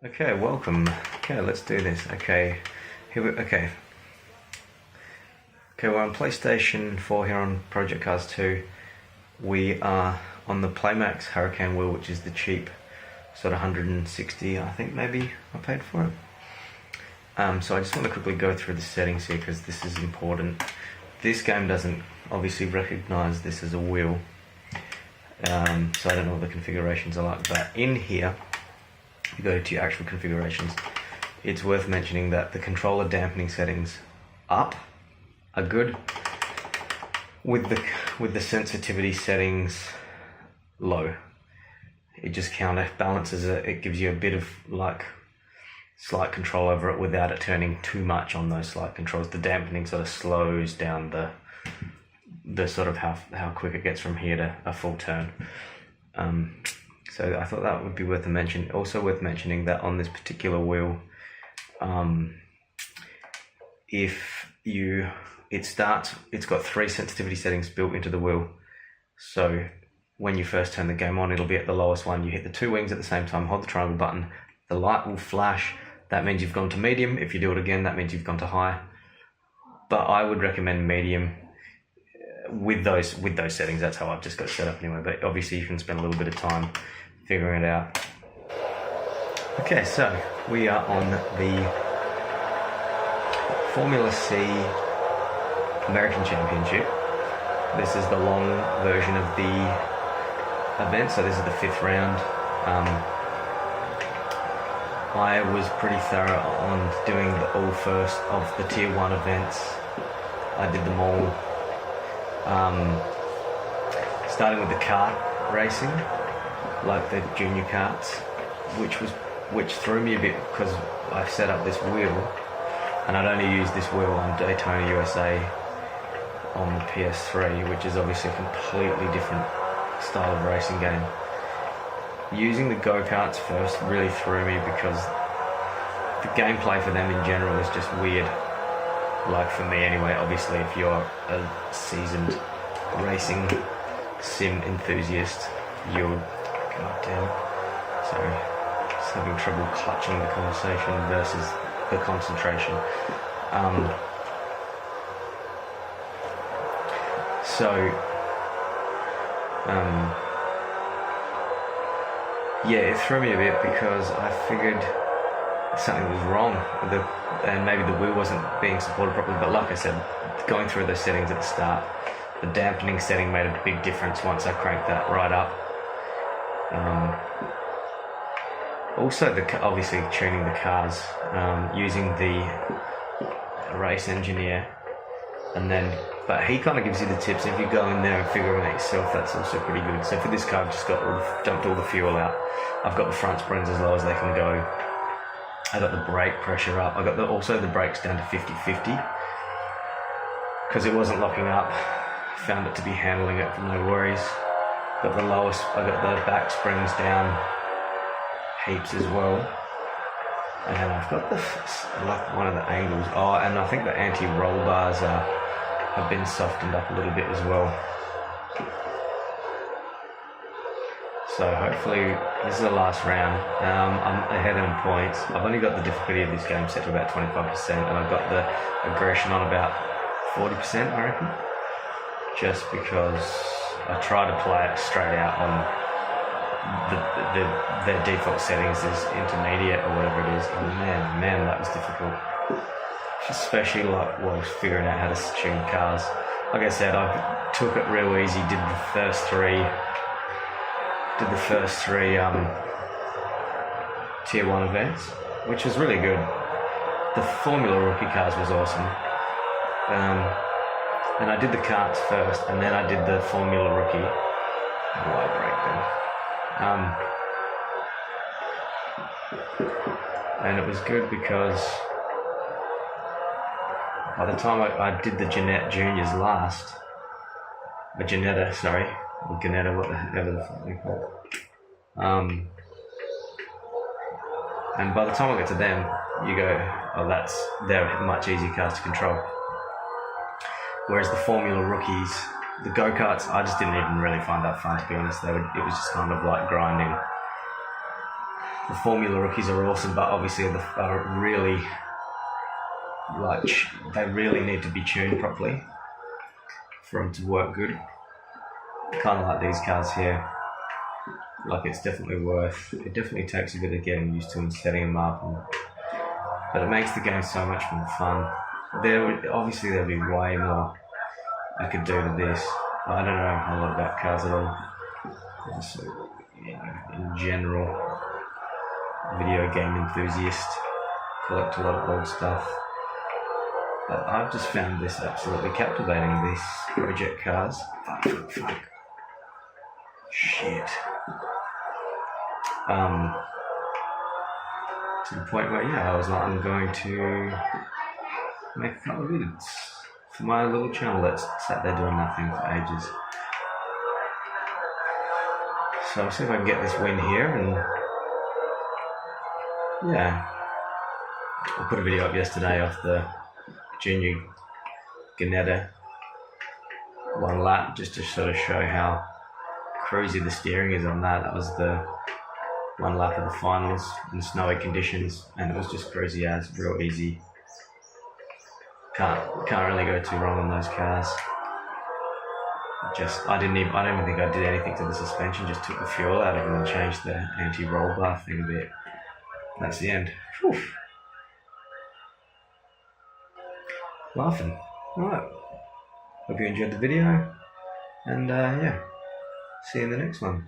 Okay, welcome. Okay, let's do this. Okay, okay, we're on PlayStation 4 here on Project Cars 2. We are on the Playmax Hurricane Wheel, which is the cheap, sort of 160, I think maybe I paid for it. So I just want to quickly go through the settings here because this is important. This game doesn't obviously recognize this as a wheel, so I don't know what the configurations are like, but in here, if you go to your actual configurations, it's worth mentioning that the controller dampening settings up are good, with the sensitivity settings low. It just counterbalances it. It gives you a bit of like slight control over it without it turning too much on those slight controls. The dampening sort of slows down the sort of how quick it gets from here to a full turn. So I thought that would be worth a mention. Also worth mentioning that on this particular wheel, it's got 3 sensitivity settings built into the wheel. So when you first turn the game on, it'll be at the lowest one. You hit the 2 wings at the same time, hold the triangle button, the light will flash. That means you've gone to medium. If you do it again, that means you've gone to high. But I would recommend medium with those settings. That's how I've just got it set up anyway. But obviously you can spend a little bit of time figuring it out. Okay, so we are on the Formula C American Championship. This is the long version of the event, so this is the 5th round. I was pretty thorough on doing all first of the tier 1 events. I did them all, starting with the kart racing, like the junior karts, which threw me a bit because I set up this wheel, and I'd only used this wheel on Daytona USA on the ps4, which is obviously a completely different style of racing game. Using the go-karts first really threw me because the gameplay for them in general is just weird. Like for me anyway, obviously if you're a seasoned racing sim enthusiast, you're goddamn, sorry, just having trouble clutching the conversation versus the concentration. Yeah, it threw me a bit because I figured something was wrong, and maybe the wheel wasn't being supported properly. But like I said, going through those settings at the start, the dampening setting made a big difference once I cranked that right up. Also, obviously tuning the cars, using the race engineer, but he kind of gives you the tips. If you go in there and figure it out yourself, that's also pretty good. So for this car, I've just dumped all the fuel out. I've got the front springs as low as they can go. I got the brake pressure up. I got also the brakes down to 50-50 because it wasn't locking up. Found it to be handling it, no worries. Got the lowest. I got the back springs down heaps as well, and I've got like one of the angles. Oh, and I think the anti-roll bars have been softened up a little bit as well. So hopefully this is the last round. I'm ahead on points. I've only got the difficulty of this game set to about 25%, and I've got the aggression on about 40%, I reckon. Just because I try to play it straight out on the default settings is intermediate or whatever it is. And man, that was difficult. Especially like while I was figuring out how to tune cars. Like I said, I took it real easy. Did the first three tier 1 events, which was really good. The Formula Rookie cars was awesome. And I did the karts first, and then I did the Formula Rookie. Why break them? And it was good because by the time I did the Jeanette Juniors last, or Janetta, what the hell they call it. And by the time I get to them, you go, oh, they're much easier cars to control. Whereas the Formula Rookies, the go-karts, I just didn't even really find that fun, to be honest. It was just kind of like grinding. The Formula rookies are awesome, but obviously are really, like, they really need to be tuned properly for them to work good. Kind of like these cars here. Like, it's definitely it definitely takes a bit of getting used to and setting them up, but it makes the game so much more fun. Obviously there'll be way more I could do to this. I don't know a lot about cars at all. Just, in general, video game enthusiast, collect a lot of old stuff. But I've just found this absolutely captivating, these project cars. Fuck. Shit. To the point where, I was like, I'm going to make a couple of vids for my little channel that's sat there doing nothing for ages. So I'll see if I can get this win here, and I put a video up yesterday off the Junior Ganetta 1 lap, just to sort of show how cruisy the steering is on that. That was the 1 lap of the finals in snowy conditions, and it was just cruisy as, real easy. Can't really go too wrong on those cars. I don't even think I did anything to the suspension, just took the fuel out of it and changed the anti-roll bar thing a bit. That's the end. Whew. Laughing. Alright. Hope you enjoyed the video, and see you in the next one.